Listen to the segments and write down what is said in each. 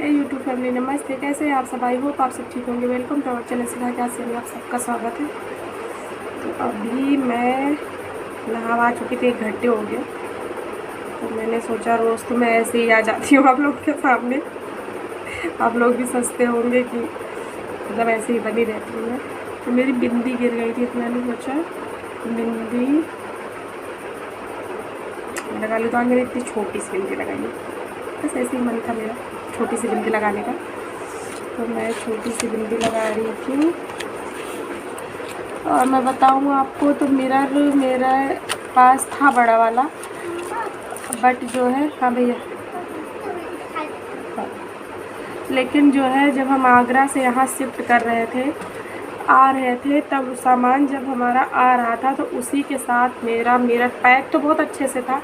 YouTube family नमस्ते। कैसे हैं आप सब? आई होप आप सब ठीक होंगे। वेलकम टू आवर चैनल सिखा से आप सबका स्वागत है। तो अभी मैं नहा चुकी थी, 1 घंटे हो गए। तो मैंने सोचा रोज़ तो मैं ऐसे ही आ जाती हूँ आप लोग के सामने। आप लोग भी सोचते होंगे कि मतलब ऐसे ही बनी रहती हूँ मैं। तो मेरी बिंदी गिर गई थी तो मैंने सोचा बिंदी लगा ली। तो आज मैंने इतनी छोटी सी बिंदी लगाई है, बस ऐसे ही मन था मेरा छोटी सी बिंदी लगाने का। तो मैं छोटी सी बिंदी लगा रही थी। और मैं बताऊँ आपको तो मिरर मेरे पास था बड़ा वाला, बट जो है हाँ भैया, लेकिन जो है जब हम आगरा से यहाँ शिफ्ट कर रहे थे, आ रहे थे, तब सामान जब हमारा आ रहा था तो उसी के साथ मेरा मिरर पैक तो बहुत अच्छे से था,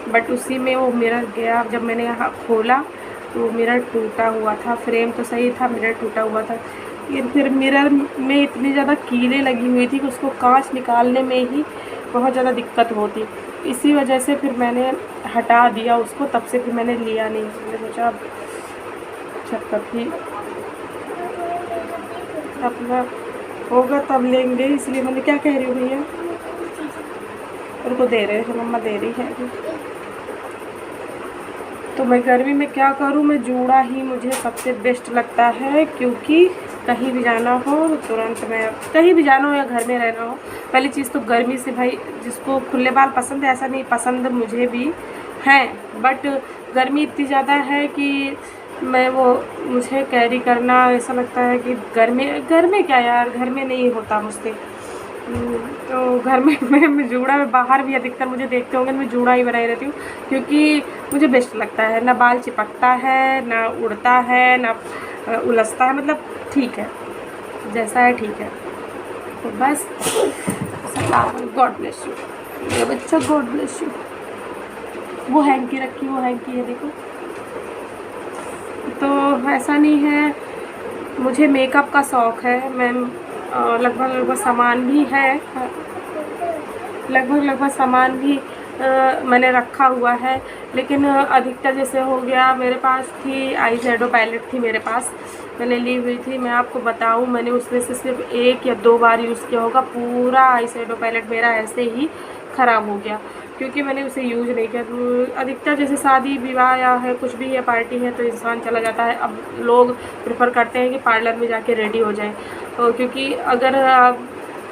बट उसी में वो मिरर गया। जब मैंने यहाँ खोला तो मिरर टूटा हुआ था। फ्रेम तो सही था, मिरर टूटा हुआ था। लेकिन फिर मिरर में इतनी ज़्यादा कीलें लगी हुई थी कि उसको कांच निकालने में ही बहुत ज़्यादा दिक्कत होती। इसी वजह से फिर मैंने हटा दिया उसको। तब से फिर मैंने लिया नहीं। मैंने सोचा अब जब कभी अपना होगा तब लेंगे, इसलिए मैंने। क्या कह रही हूँ भैया? उनको दे रहे हैं, मम्मा दे रही है अभी। तो मैं गर्मी में क्या करूँ, मैं जूड़ा ही मुझे सबसे बेस्ट लगता है, क्योंकि कहीं भी जाना हो तुरंत मैं, कहीं भी जाना हो या घर में रहना हो, पहली चीज़ तो गर्मी से भाई, जिसको खुले बाल पसंद है, ऐसा नहीं, पसंद मुझे भी हैं, बट गर्मी इतनी ज़्यादा है कि मैं वो, मुझे कैरी करना ऐसा लगता है कि घर में क्या यार, घर में नहीं होता मुझसे। तो घर में मैं जूड़ा में बाहर भी अधिकतर मुझे देखते होंगे, मैं जूड़ा ही बनाई रहती हूँ, क्योंकि मुझे बेस्ट लगता है। ना बाल चिपकता है, ना उड़ता है, ना उलझता है, मतलब ठीक है, जैसा है ठीक है। तो बस गॉड ब्लेस यू मेरा बच्चा, गॉड ब्लेस यू। वो हैंकी रखी, वो हैंकी है देखो। तो ऐसा नहीं है, मुझे मेकअप का शौक़ है। मैं लगभग सामान भी है, लगभग सामान भी मैंने रखा हुआ है। लेकिन अधिकतर जैसे हो गया, मेरे पास थी आई शेडो पैलेट, थी मेरे पास, मैंने ली हुई थी। मैं आपको बताऊं, मैंने उसमें से सिर्फ 1 या 2 बार यूज़ किया होगा। पूरा आई शेडो पैलेट मेरा ऐसे ही ख़राब हो गया, क्योंकि मैंने उसे यूज़ नहीं किया। तो अधिकतर जैसे शादी विवाह या है, कुछ भी है, पार्टी है, तो इंसान चला जाता है। अब लोग प्रेफर करते हैं कि पार्लर में जाके रेडी हो जाए, क्योंकि अगर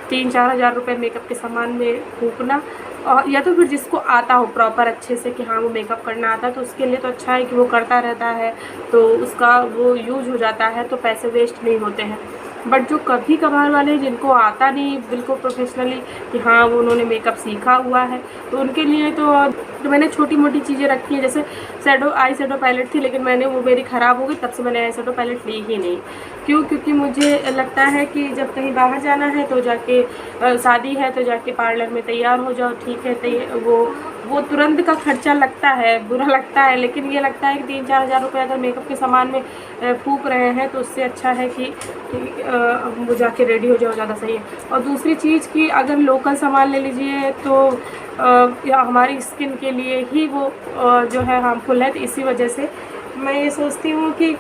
3-4 हज़ार रुपये मेकअप के सामान में फूकना, और या तो फिर जिसको आता हो प्रॉपर अच्छे से कि हाँ वो मेकअप करना आता है, तो उसके लिए तो अच्छा है कि वो करता रहता है, तो उसका वो यूज़ हो जाता है, तो पैसे वेस्ट नहीं होते हैं। बट जो कभी कभार वाले, जिनको आता नहीं बिल्कुल प्रोफेशनली कि हाँ वो उन्होंने मेकअप सीखा हुआ है, तो उनके लिए तो मैंने छोटी मोटी चीज़ें रखी हैं। जैसे आई शेडो पैलेट थी, लेकिन मैंने वो मेरी ख़राब हो गई, तब से मैंने आई शेडो पैलेट ली ही नहीं। क्यों? क्योंकि मुझे लगता है कि जब कहीं बाहर जाना है तो जाके, शादी है तो जाके पार्लर में तैयार हो जाओ, ठीक है। वो तुरंत का खर्चा लगता है, बुरा लगता है, लेकिन ये लगता है कि 3-4 हज़ार रुपये अगर मेकअप के सामान में फूक रहे हैं, तो उससे अच्छा है कि वो जाके रेडी हो जाओ, ज़्यादा सही है। और दूसरी चीज़ कि अगर लोकल सामान ले लीजिए तो या हमारी स्किन के लिए ही वो जो है हार्मफुल है। तो इसी वजह से मैं ये सोचती हूँ कि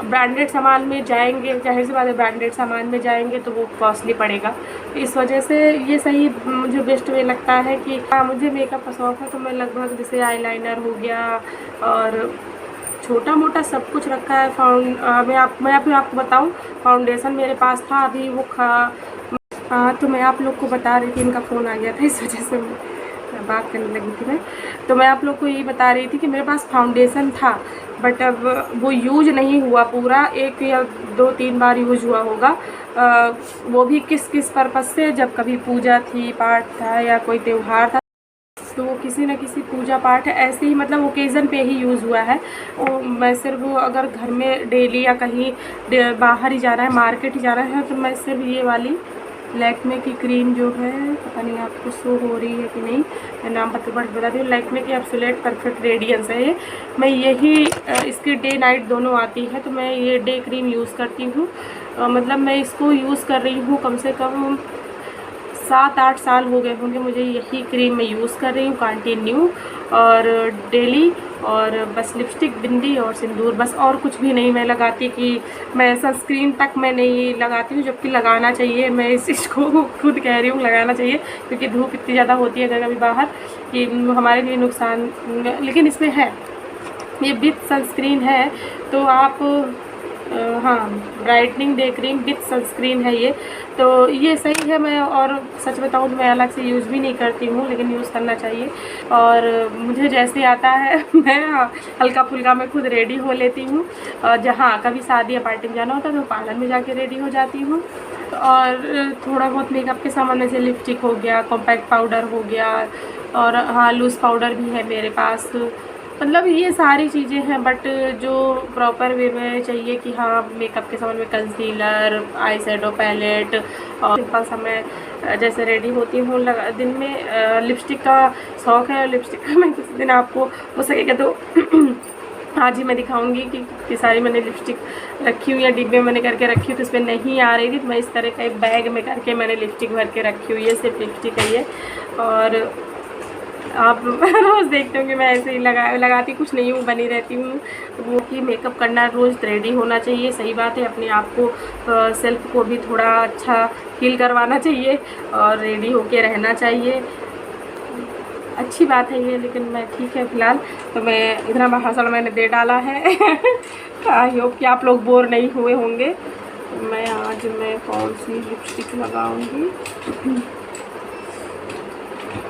ब्रांडेड सामान में जाएंगे, जाहिर सी बात है, ब्रांडेड सामान में जाएंगे तो वो कॉस्टली पड़ेगा। इस वजह से ये सही मुझे बेस्ट वे लगता है कि हाँ, मुझे मेकअप का शौक़ है, तो मैं लगभग जैसे आईलाइनर हो गया और छोटा मोटा सब कुछ रखा है। मैं आपको बताऊं, फाउंडेशन मेरे पास था, अभी वो तो मैं आप लोग को बता रही थी, इनका फ़ोन आ गया था, इस वजह से बात करने लगी थी मैं। तो मैं आप लोग को ये बता रही थी कि मेरे पास फाउंडेशन था, बट अब वो यूज नहीं हुआ पूरा, 1 या 2-3 बार यूज हुआ होगा। वो भी किस पर्पज़ से, जब कभी पूजा थी, पाठ था, या कोई त्यौहार था, तो वो किसी न किसी पूजा पाठ ऐसे ही, मतलब ओकेज़न पे ही यूज़ हुआ है। मैं सिर्फ अगर घर में डेली या कहीं बाहर ही जा रहा है, मार्केट ही जा रहा है, तो मैं सिर्फ ये वाली लैक्मे की क्रीम जो है, पता नहीं आपको शो हो रही है कि नहीं, मैं नाम बता दी हूँ, लैक्मे की एब्सोल्यूट परफेक्ट रेडियंस है ये। मैं यही इसकी डे नाइट दोनों आती है, तो मैं ये डे क्रीम यूज़ करती हूँ। मतलब मैं इसको यूज़ कर रही हूँ कम से कम 7-8 साल हो गए होंगे मुझे। यही क्रीम मैं यूज़ कर रही हूँ कंटिन्यू और डेली। और बस लिपस्टिक, बिंदी और सिंदूर, बस और कुछ भी नहीं मैं लगाती। कि मैं सनस्क्रीन तक मैं नहीं लगाती हूँ, जबकि लगाना चाहिए। मैं इस चीज़ को खुद कह रही हूँ, लगाना चाहिए, क्योंकि धूप इतनी ज़्यादा होती है अगर कभी बाहर कि हमारे लिए नुकसान। लेकिन इसमें है, ये विथ सनस्क्रीन है, तो आप हाँ, brightening day cream with sunscreen है ये, तो ये सही है। मैं और सच बताऊँ तो मैं अलग से यूज़ भी नहीं करती हूँ, लेकिन यूज़ करना चाहिए। और मुझे जैसे आता है मैं हल्का फुल्का मैं खुद रेडी हो लेती हूँ। और जहाँ कभी शादी या पार्टी में जाना होता है तो पार्लर में जाके रेडी हो जाती हूँ। और थोड़ा बहुत मेकअप के सामान जैसे लिपस्टिक हो गया, कॉम्पैक्ट पाउडर हो गया, और हाँ, लूज़ पाउडर भी है मेरे पास। मतलब ये सारी चीज़ें हैं, बट जो प्रॉपर वे में चाहिए कि हाँ मेकअप के सामान में कंसीलर, आई शेडो पैलेट, और सिंपल सा मैं जैसे रेडी होती हूँ दिन में लिपस्टिक का शौक़ है। और लिपस्टिक का मैं किसी दिन आपको हो सकेगा तो आज ही मैं दिखाऊंगी कि कितनी सारी मैंने लिपस्टिक रखी हुई है, डिब्बे मैंने करके रखी हुई, तो इसमें नहीं आ रही थी तो मैं इस तरह का एक बैग में करके मैंने लिपस्टिक भर के रखी हुई है। सिर्फ लिपस्टिक है ये। और आप रोज़ देखते होंगे मैं ऐसे ही लगाती कुछ नहीं हूँ, बनी रहती हूँ। वो कि मेकअप करना, रोज़ रेडी होना चाहिए, सही बात है। अपने आप को सेल्फ को भी थोड़ा अच्छा फील करवाना चाहिए और रेडी होके रहना चाहिए, अच्छी बात है ये। लेकिन मैं ठीक है फ़िलहाल तो मैं इतना भाषण मैंने दे डाला है आई होप कि आप लोग बोर नहीं हुए होंगे। मैं आज कौन सी लिपस्टिक लगाऊंगी,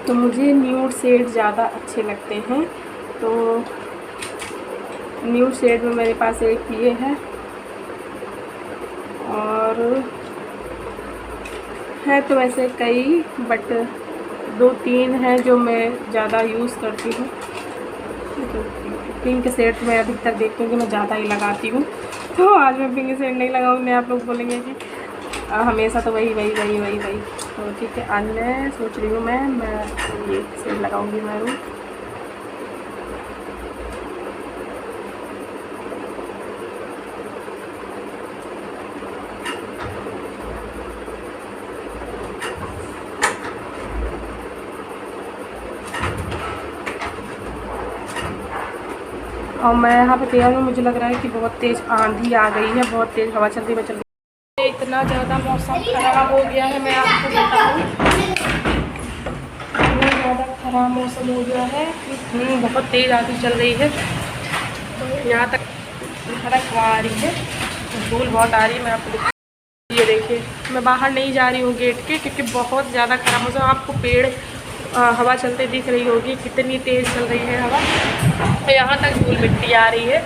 तो मुझे न्यूड शेड ज़्यादा अच्छे लगते हैं, तो न्यूड शेड में मेरे पास एक ये है, और है तो वैसे कई, बट 2-3 हैं जो मैं ज़्यादा यूज़ करती हूँ। पिंक शेड मैं अधिकतर देखती हूँ कि मैं ज़्यादा ही लगाती हूँ, तो आज मैं पिंक शेड नहीं लगाऊंगी। आप लोग बोलेंगे कि हमेशा तो वही। तो ठीक है, आज मैं सोच रही हूँ मैं ये शेड लगाऊंगी मैरून। और मैं यहाँ पे तैयार हूँ। मुझे लग रहा है कि बहुत तेज़ आंधी आ गई है, बहुत तेज़ हवा चल रही है। इतना ज़्यादा मौसम ख़राब हो गया है, मैं आपको बताऊँ, इतना ज़्यादा ख़राब मौसम हो गया है कि बहुत तेज़ आंधी चल रही है। यहाँ तक सड़क आ रही है, धूल बहुत आ रही है। मैं आपको ये देखिए, मैं बाहर नहीं जा रही हूँ गेट के, क्योंकि बहुत ज़्यादा ख़राब मौसम। आपको पेड़ हवा चलते दिख रही होगी, कितनी तेज़ चल रही है हवा, यहाँ तक धूल मिट्टी आ रही है।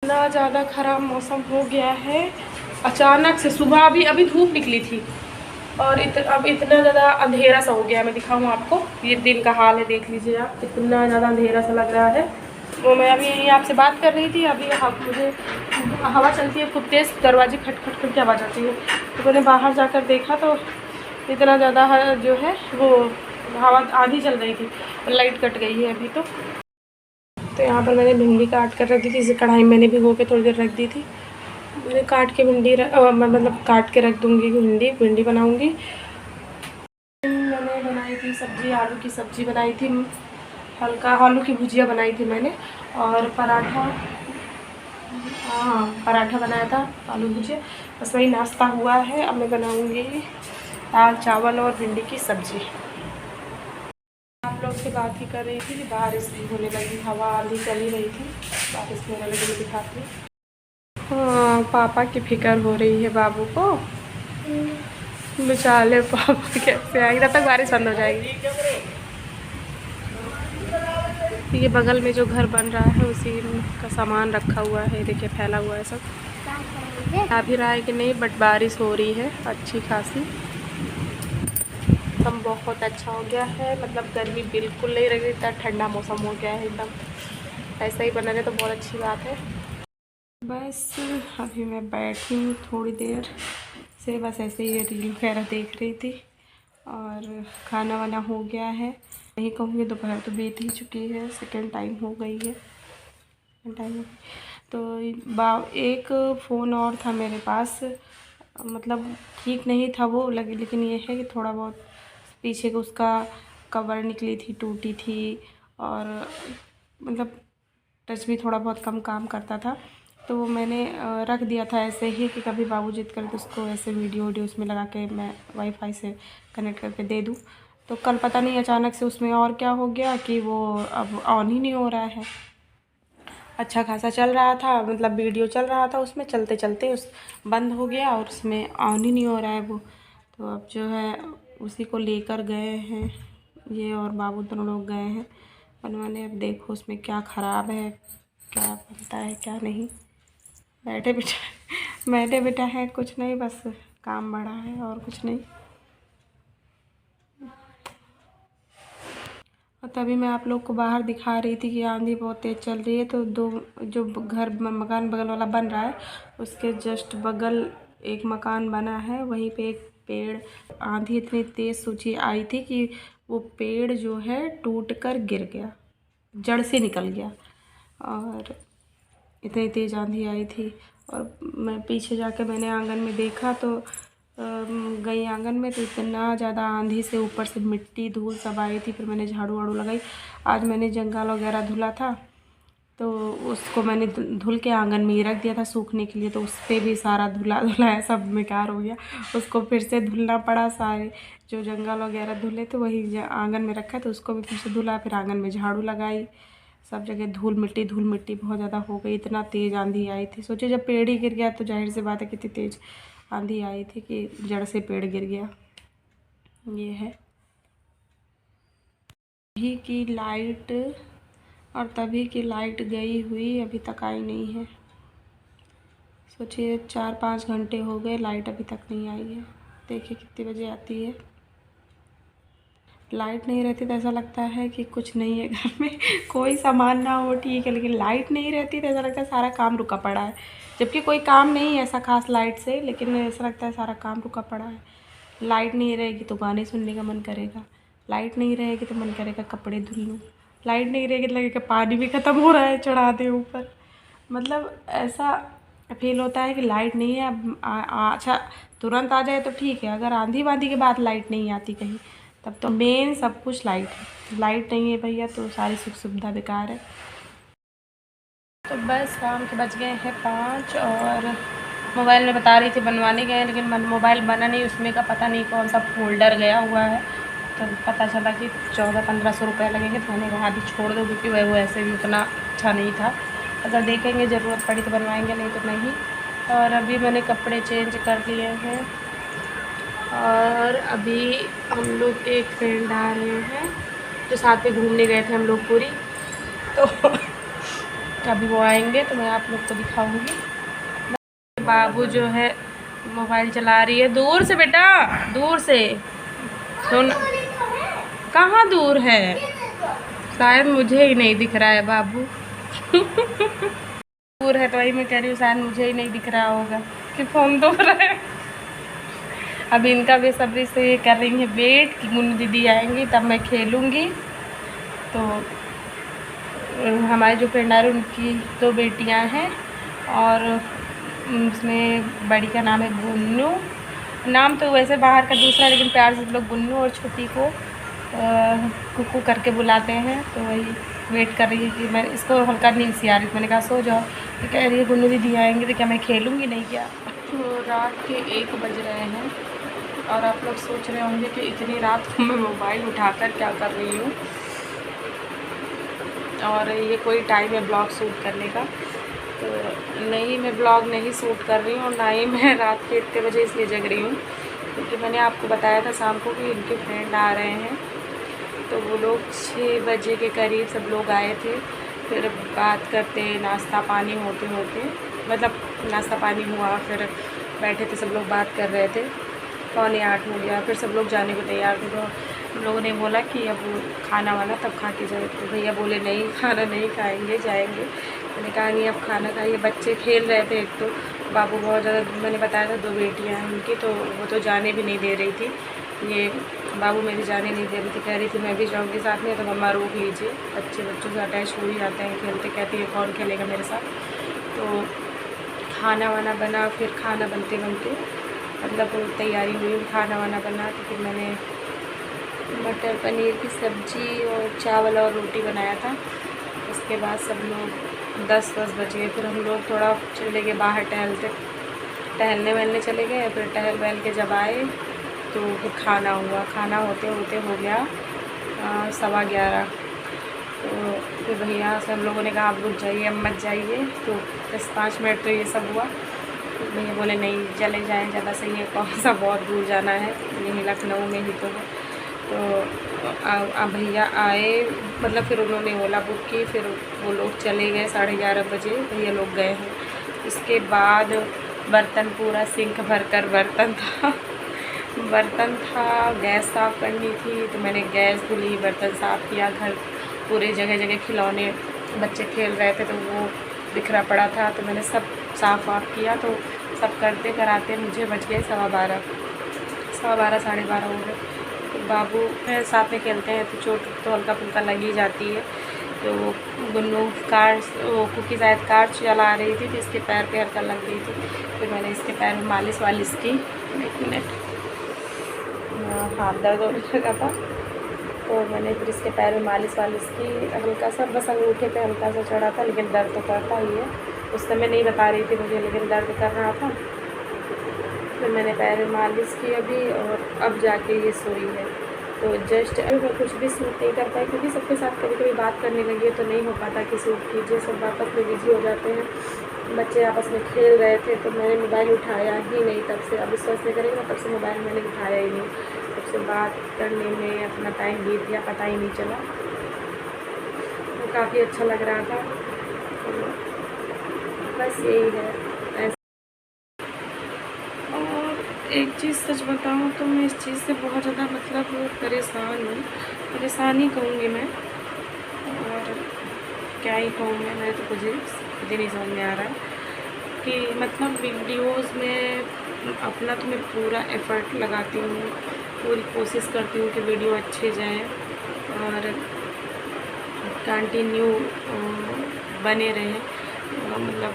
इतना ज़्यादा ख़राब मौसम हो गया है, अचानक से सुबह अभी धूप निकली थी, और अब इतना ज़्यादा अंधेरा सा हो गया है। मैं दिखाऊँ आपको, ये दिन का हाल है, देख लीजिए आप, कितना ज़्यादा अंधेरा सा लग रहा है। वो मैं अभी यहीं आपसे बात कर रही थी, अभी मुझे हवा चलती है खूब तेज़, दरवाजे खट खट के आवाज़ आती है, तो मैंने बाहर जाकर देखा तो इतना ज़्यादा जो है वो हवा आधी चल रही थी, लाइट कट गई है अभी तो। यहाँ पर मैंने भिंडी काट कर रख दी थी, इसे कढ़ाई मैंने भिगो के थोड़ी देर रख दी थी। मैंने काट के मतलब काट के रख दूँगी, भिंडी बनाऊँगी। मैंने बनाई थी सब्ज़ी, आलू की सब्ज़ी बनाई थी, हल्का आलू की भुजिया बनाई थी मैंने, और पराठा, हाँ पराठा बनाया था, आलू भुजिया, बस वही नाश्ता हुआ है। अब मैं बनाऊँगी दाल चावल और भिंडी की सब्ज़ी। आप लोग से बात ही कर रही थी कि बारिश भी होने लगी, हवा आंधी चली रही थी, बारिश होने लगी दिखाती। हाँ, पापा की फिक्र हो रही है बाबू को, बेचारे पापा कैसे आएंगे, तब तक बारिश बंद हो जाएगी। ये बगल में जो घर बन रहा है उसी का सामान रखा हुआ है, देखिए फैला हुआ है सब। आ भी रहा है कि नहीं, बट बारिश हो रही है अच्छी खासी। मौसम बहुत अच्छा हो गया है, मतलब गर्मी बिल्कुल नहीं लग रही, इतना ठंडा मौसम हो गया है एकदम। ऐसा ही बना रहे तो बहुत अच्छी बात है। बस अभी मैं बैठी हूँ थोड़ी देर से, बस ऐसे ही रील वगैरह देख रही थी, और खाना वाना हो गया है। नहीं कहूँगी दोपहर तो बीत ही चुकी है, सेकेंड टाइम हो गई है तो एक फ़ोन और था मेरे पास, मतलब ठीक नहीं था वो लगे, लेकिन ये है कि थोड़ा बहुत पीछे को उसका कवर निकली थी, टूटी थी, और मतलब टच भी थोड़ा बहुत कम काम करता था, तो वो मैंने रख दिया था ऐसे ही कि कभी बाबू जिद करे तो उसको ऐसे वीडियो उसमें लगा के मैं वाईफाई से कनेक्ट करके दे दूँ। तो कल पता नहीं अचानक से उसमें और क्या हो गया कि वो अब ऑन ही नहीं हो रहा है। अच्छा खासा चल रहा था, मतलब वीडियो चल रहा था उसमें, चलते चलते उस बंद हो गया और उसमें ऑन ही नहीं हो रहा है वो। तो अब जो है उसी को लेकर गए हैं, ये और बाबू दोनों लोग गए हैं बनवाने। अब देखो उसमें क्या ख़राब है, क्या बनता है क्या नहीं। बैठे बेटा है कुछ नहीं, बस काम बड़ा है और कुछ नहीं। और तभी मैं आप लोग को बाहर दिखा रही थी कि आंधी बहुत तेज़ चल रही है। तो दो जो घर मकान बगल वाला बन रहा है उसके जस्ट बगल एक मकान बना है, वहीं पे एक पेड़, आंधी इतनी तेज़ सूची आई थी कि वो पेड़ जो है टूट कर गिर गया, जड़ से निकल गया। और इतनी तेज़ आंधी आई थी। और मैं पीछे जाके मैंने आंगन में देखा तो गई आंगन में तो इतना ज़्यादा आंधी से ऊपर से मिट्टी धूल सब आई थी। फिर मैंने झाड़ू वाड़ू लगाई। आज मैंने जंगल वगैरह धुला था तो उसको मैंने धुल के आंगन में ही रख दिया था सूखने के लिए, तो उस पर भी सारा धुला धुलाया सब बेकार हो गया। उसको फिर से धुलना पड़ा, सारे जो जंगल वगैरह धुले तो वही आंगन में रखा, तो उसको भी फिर से धुला। फिर आंगन में झाड़ू लगाई, सब जगह धूल मिट्टी बहुत ज़्यादा हो गई। इतना तेज़ आंधी आई थी, सोचे जब पेड़ ही गिर गया तो जाहिर सी बात है कितनी तेज़ आंधी आई थी कि जड़ से पेड़ गिर गया। ये है तभी की लाइट, और तभी की लाइट गई हुई अभी तक आई नहीं है। सोचिए 4-5 घंटे हो गए, लाइट अभी तक नहीं आई है। देखिए कितने बजे आती है। लाइट नहीं रहती तो ऐसा लगता है कि कुछ नहीं है घर में, कोई सामान ना हो ठीक है, लेकिन लाइट नहीं रहती तो ऐसा लगता है सारा काम रुका पड़ा है। जबकि कोई काम नहीं है ऐसा खास लाइट से, लेकिन ऐसा लगता है सारा काम रुका पड़ा है। लाइट नहीं रहेगी तो गाने सुनने का मन करेगा, लाइट नहीं रहेगी तो मन करेगा कपड़े धुल लूँ, लाइट नहीं रहेगी तो लगेगा पानी भी ख़त्म हो रहा है चढ़ा दे ऊपर। मतलब ऐसा फील होता है कि लाइट नहीं है। अब अच्छा तुरंत आ जाए तो ठीक है, अगर आंधी वांधी के बाद लाइट नहीं आती कहीं तब तो मेन सब कुछ लाइट है। लाइट नहीं है भैया तो सारी सुख सुविधा बेकार है। तो बस शाम के बज गए हैं 5 और मोबाइल में बता रही थी बनवाने गए, लेकिन मोबाइल बना नहीं, उसमें का पता नहीं कौन सा फोल्डर गया हुआ है। तो पता चला कि 1400-1500 रुपये लगेंगे। तो मैंने कहा अभी छोड़ दो, क्योंकि वो ऐसे भी उतना अच्छा नहीं था। अगर देखेंगे ज़रूरत पड़ी तो बनवाएंगे, नहीं तो नहीं। और अभी मैंने कपड़े चेंज कर लिए हैं और अभी हम लोग एक फ्रेंड आ रहे हैं जो साथ में घूमने गए थे हम लोग पूरी, तो अभी वो आएंगे तो मैं आप लोग को दिखाऊंगी। बाबू जो है मोबाइल चला रही है, दूर से बेटा, दूर से सुन। कहाँ दूर है, शायद मुझे ही नहीं दिख रहा है बाबू। दूर है तो वही मैं कह रही हूँ, शायद मुझे ही नहीं दिख रहा होगा कि फ़ोन दूर है। अब इनका बेसब्री से ये कर रही है वेट कि गुन्नू दीदी आएंगी तब मैं खेलूँगी। तो हमारे जो फ्रेंड आ रहे उनकी 2 बेटियां हैं और उसमें बड़ी का नाम है गुन्नू, नाम तो वैसे बाहर का दूसरा, लेकिन प्यार से लोग गुन्नू, और छोटी को कुकू करके बुलाते हैं। तो वही वेट कर रही है कि मैं इसको हल्का नींद सी आ रही, मैंने कहा सो जाओ। तो कह रही है गुन्नू दीदी आएंगे तो क्या मैं खेलूँगी नहीं क्या। तो रात के 1 बज रहे हैं और आप लोग सोच रहे होंगे कि इतनी रात को मैं मोबाइल उठाकर क्या कर रही हूँ, और ये कोई टाइम है ब्लॉग शूट करने का। तो नहीं, मैं ब्लॉग नहीं शूट कर रही हूँ और ना ही मैं रात के इतने बजे इसलिए जग रही हूँ क्योंकि मैंने आपको बताया था शाम को कि इनके फ्रेंड आ रहे हैं। तो वो लोग 6 बजे के करीब सब लोग आए थे। फिर बात करते, नाश्ता पानी होते होते, मतलब नाश्ता पानी हुआ, फिर बैठे थे सब लोग बात कर रहे थे, 7:45 हो गया। फिर सब लोग जाने को तैयार थे। तो हम लोगों ने बोला कि अब खाना वाना तब खा के जाए। तो भैया बोले नहीं, खाना नहीं खाएंगे, जाएंगे। मैंने कहा नहीं अब खाना खाइए। बच्चे खेल रहे थे, एक तो बाबू बहुत ज़्यादा, मैंने बताया था 2 बेटियां हैं उनकी, तो वो तो जाने भी नहीं दे रही थी। ये बाबू मेरी जाने नहीं दे रही थी, कह रही थी मैं भी जाऊँगी साथ में। तो मम्मा रोक लीजिए, बच्चों से अटैच हो ही जाते हैं, खेलते, कहती है कौन खेलेगा मेरे साथ। तो खाना वाना बना, फिर खाना बनते बनते मतलब तैयारी हुई, खाना वाना बना। तो फिर मैंने मटर पनीर की सब्ज़ी और चावल और रोटी बनाया था। उसके उसके बाद सब लोग 10 बज गए। फिर हम लोग थोड़ा चले गए बाहर टहलने वहलने चले गए। फिर टहल वहल के जब आए तो फिर खाना हुआ। खाना होते होते हो गया 11:15। तो फिर भैया से हम लोगों ने कहा आप रुक जाइए, अब मत जाइए। तो 10-5 मिनट तो ये सब हुआ। तो भैया बोले नहीं चले जाएँ, ज़्यादा सही है, कौन सा बहुत दूर जाना है, यहीं लखनऊ में ही तो है। तो भैया आए, मतलब फिर उन्होंने ओला बुक की। फिर वो लोग चले गए 11:30 बजे, भैया लोग गए हैं। इसके बाद बर्तन पूरा सिंक भर कर बर्तन था। गैस साफ़ करनी थी तो मैंने गैस धुली, बर्तन साफ़ किया। घर पूरे जगह जगह खिलौने बच्चे खेल रहे थे तो वो बिखरा पड़ा था, तो मैंने सब साफ़ वाफ़ किया। तो सब करते कराते मुझे बज गए 12:15, 12:30 हो गए। तो बाबू साथ में खेलते हैं तो चोट तो हल्का फुल्का लग ही जाती है। तो गुन्नू कुकी शायद कार चला रही थी तो इसके पैर पे हल्का लग गई थी। फिर मैंने इसके पैर में मालिश वालिश की। 1 मिनट, हाथ दर्द होने लगा था तो मैंने फिर इसके पैर में मालिश वालिश की। हल्का सा बस अंगूठे पे हल्का सा चढ़ा था, लेकिन दर्द तो करता ही है। उस समय नहीं बता रही थी मुझे, लेकिन दर्द कर रहा था। फिर मैंने पैर में मालिश की अभी, और अब जाके ये सोई है। तो जस्ट अभी मैं कुछ भी सूट नहीं कर पाई, क्योंकि सबके साथ कभी कभी बात करने लगी है तो नहीं हो पाता कि सूट कीजिए, सब आपस में बिजी हो जाते हैं। बच्चे आपस में खेल रहे थे तो मैंने मोबाइल उठाया ही नहीं तब से। अब विश्वास नहीं करेंगे, तब से मोबाइल मैंने उठाया ही नहीं। तब से बात करने में अपना टाइम बीत गया, पता ही नहीं चला। तो काफ़ी अच्छा लग रहा था। तो बस यही है ऐसा। और एक चीज़ सच बताऊँ तो मैं इस चीज़ से बहुत ज़्यादा मतलब परेशान हूँ। परेशान ही कहूँगी मैं, और क्या ही कहूँ मैं, मेरे तो खुद ही नहीं समझ में आ रहा है कि मतलब वीडियोस में अपना तो मैं पूरा एफ़र्ट लगाती हूँ, पूरी कोशिश करती हूँ कि वीडियो अच्छे जाएँ और कंटिन्यू बने रहें, मतलब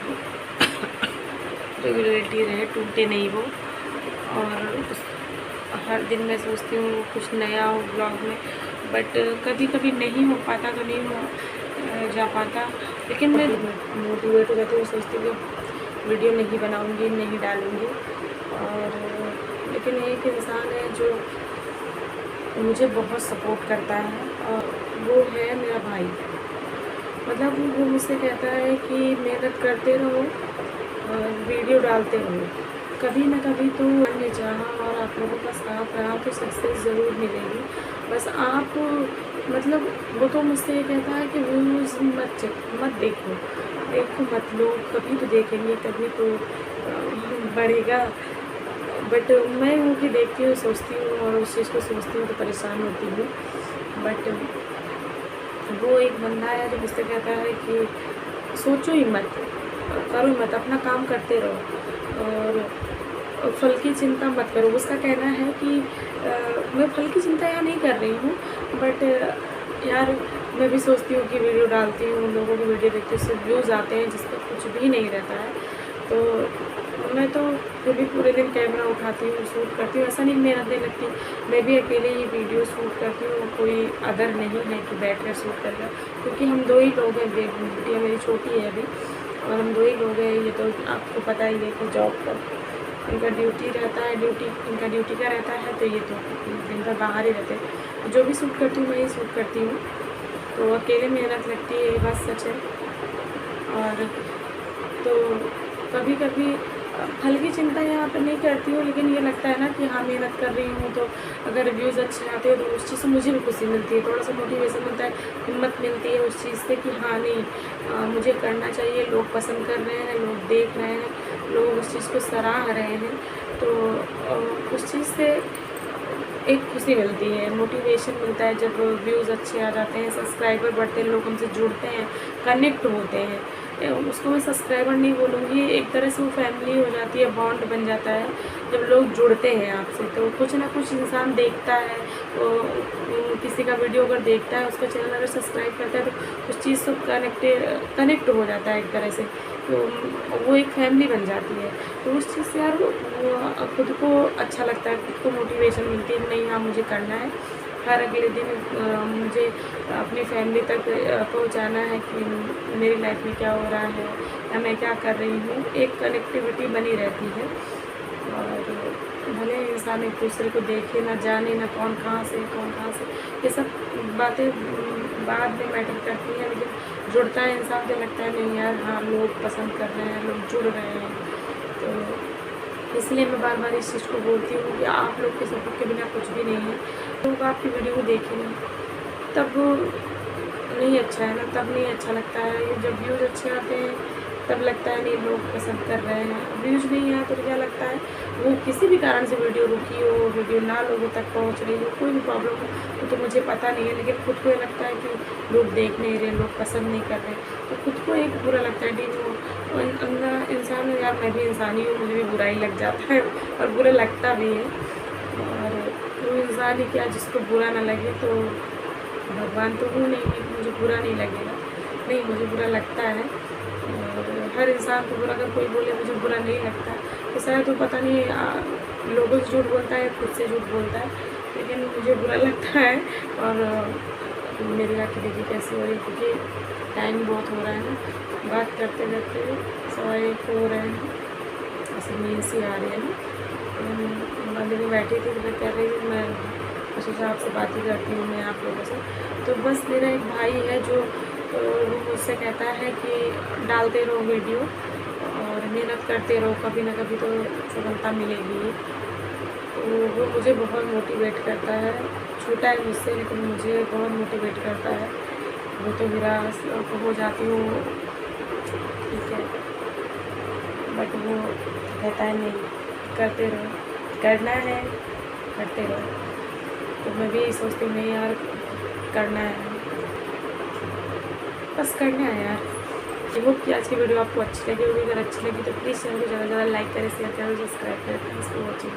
रेगुलरिटी रहे, टूटे नहीं वो। और हर दिन मैं सोचती हूँ कुछ नया हो ब्लॉग में, बट कभी कभी नहीं हो पाता, तो नहीं हो जा पाता। लेकिन मैं मोटिवेट हो जाती हूँ, सोचती हूँ वीडियो नहीं बनाऊँगी, नहीं डालूँगी। और लेकिन एक इंसान है जो मुझे बहुत सपोर्ट करता है, और वो है मेरा भाई। मतलब वो मुझसे कहता है कि मेहनत करते रहो और वीडियो डालते रहो, कभी ना कभी तो हमने चाहा और आप लोगों का साथ रहा तो सक्सेस ज़रूर मिलेगी। बस आप मतलब वो तो मुझसे ये कहता है कि व्यूज़ मत देखो मत लो, कभी तो देखेंगे, कभी तो बढ़ेगा। बट मैं हूँ कि देखती हूँ, सोचती हूँ, और उस चीज़ को सोचती हूँ तो परेशान होती हूँ। बट वो एक बंदा है जो मुझसे कहता है कि सोचो ही मत, करो मत, अपना काम करते रहो और फल की चिंता मत करो। उसका कहना है कि मैं फल की चिंता यहाँ नहीं कर रही हूँ, बट यार मैं भी सोचती हूँ कि वीडियो डालती हूँ, लोगों की वीडियो देखते उससे व्यूज़ आते हैं जिसका कुछ भी नहीं रहता है। तो मैं तो फिर भी पूरे दिन कैमरा उठाती हूँ, शूट करती हूँ, ऐसा नहीं मेहनत नहीं लगती। मैं भी अकेले ही वीडियो शूट करती हूँ, कोई अदर नहीं है कि बैठ कर शूट करेगा, क्योंकि हम 2 ही लोग हैं। बेटियाँ मेरी छोटी है अभी, और हम 2 ही लोग हैं। ये तो आपको पता ही है कि जॉब पर इनका ड्यूटी रहता है, इनका ड्यूटी का रहता है, तो ये तो दिन भर बाहर ही रहते हैं। जो भी शूट करती हूँ मैं ही शूट करती हूँ, तो अकेले मेहनत लगती है, ये बात सच है। और तो कभी कभी फल की चिंता यहाँ पर नहीं करती हूँ, लेकिन ये लगता है ना कि हाँ मेहनत कर रही हूँ, तो अगर व्यूज़ अच्छे आते हैं तो उस चीज़ से मुझे भी खुशी मिलती है, थोड़ा सा मोटिवेशन मिलता है, हिम्मत मिलती है उस चीज़ से कि हाँ नहीं मुझे करना चाहिए। लोग पसंद कर रहे हैं, लोग देख रहे हैं, लोग उस चीज़ को सराह रहे हैं, तो उस चीज़ से एक खुशी मिलती है, मोटिवेशन मिलता है। जब व्यूज़ अच्छे आ जाते हैं, सब्सक्राइबर बढ़ते हैं, लोग हमसे जुड़ते हैं, कनेक्ट होते हैं, उसको मैं सब्सक्राइबर नहीं बोलूँगी, एक तरह से वो फैमिली हो जाती है, बॉन्ड बन जाता है। जब लोग जुड़ते हैं आपसे तो कुछ ना कुछ इंसान देखता है, तो किसी का वीडियो अगर देखता है, उसका चैनल अगर सब्सक्राइब करता है तो उस चीज़ से कनेक्ट हो जाता है एक तरह से, तो वो एक फैमिली बन जाती है। तो उस चीज़ से यार खुद को अच्छा लगता है, खुद को मोटिवेशन मिलती है कि नहीं हाँ मुझे करना है, हर अगले दिन मुझे अपनी फैमिली तक पहुंचाना है कि मेरी लाइफ में क्या हो रहा है या मैं क्या कर रही हूँ। एक कनेक्टिविटी बनी रहती है और भले इंसान एक दूसरे को देखे ना जाने ना कौन कहाँ से ये सब बातें बाद में मैटर करती हैं, लेकिन जुड़ता है इंसान तो लगता है नहीं यार हाँ लोग पसंद कर रहे हैं, लोग जुड़ रहे हैं। तो इसलिए मैं बार बार इस चीज़ को बोलती हूँ कि आप लोग के सपोर्ट के बिना कुछ भी नहीं है। लोग आपकी वीडियो को देखें तब नहीं अच्छा है ना, तब नहीं अच्छा लगता है। जब व्यूज़ अच्छे आते हैं तब लगता है नहीं लोग पसंद कर रहे हैं। व्यूज़ नहीं आया तो क्या लगता है वो किसी भी कारण से वीडियो रुकी हो, वीडियो ना लोगों तक पहुंच रही हो, कोई भी प्रॉब्लम हो तो मुझे पता नहीं है, लेकिन खुद को ये लगता है कि लोग देख नहीं रहे, लोग पसंद नहीं कर रहे, तो खुद को एक बुरा लगता है। वो इंसान यार मैं भी इंसान ही हूँ, मुझे भी बुरा ही लग जाता है और बुरा लगता भी है। और वो इंसान ही क्या जिसको बुरा ना लगे, तो भगवान तो हूँ नहीं कि मुझे बुरा नहीं लगेगा, नहीं मुझे बुरा लगता है। और हर इंसान को बुरा अगर कोई बोले मुझे बुरा नहीं लगता तो शायद वो पता नहीं लोगों से झूठ बोलता है, खुद से झूठ बोलता है, लेकिन मुझे बुरा लगता है। और मेरी राखी देखिए कैसी हो रही है, क्योंकि टाइम बहुत हो रहा है ना, बात करते करते 1:15 हो रहे हैं, ऐसे नींद सी आ रही है ना। मंदिर में बैठी थी तो मैं कह रही हूँ मैं सोचा आपसे बात ही करती हूँ मैं आप लोगों से। तो बस मेरा एक भाई है जो वो मुझसे कहता है कि डालते रहो वीडियो और मेहनत करते रहो, कभी ना कभी तो सफलता मिलेगी। तो वो मुझे बहुत मोटिवेट करता है, छोटा है मुझसे लेकिन मुझे बहुत मोटिवेट करता है। वो तो मेरा हो जाती हूँ ठीक है, बट वो कहता है नहीं करते रहो, करना है करते रहो। तो मैं भी यही सोचती हूँ नहीं यार करना है, बस करना है यार। आई होप कि आज की वीडियो आपको अच्छी लगी होगी। अगर अच्छी लगी तो प्लीज़ चैनल को ज़्यादा से ज़्यादा लाइक करें, शेयर करें, सब्सक्राइब करें। Thanks for watching.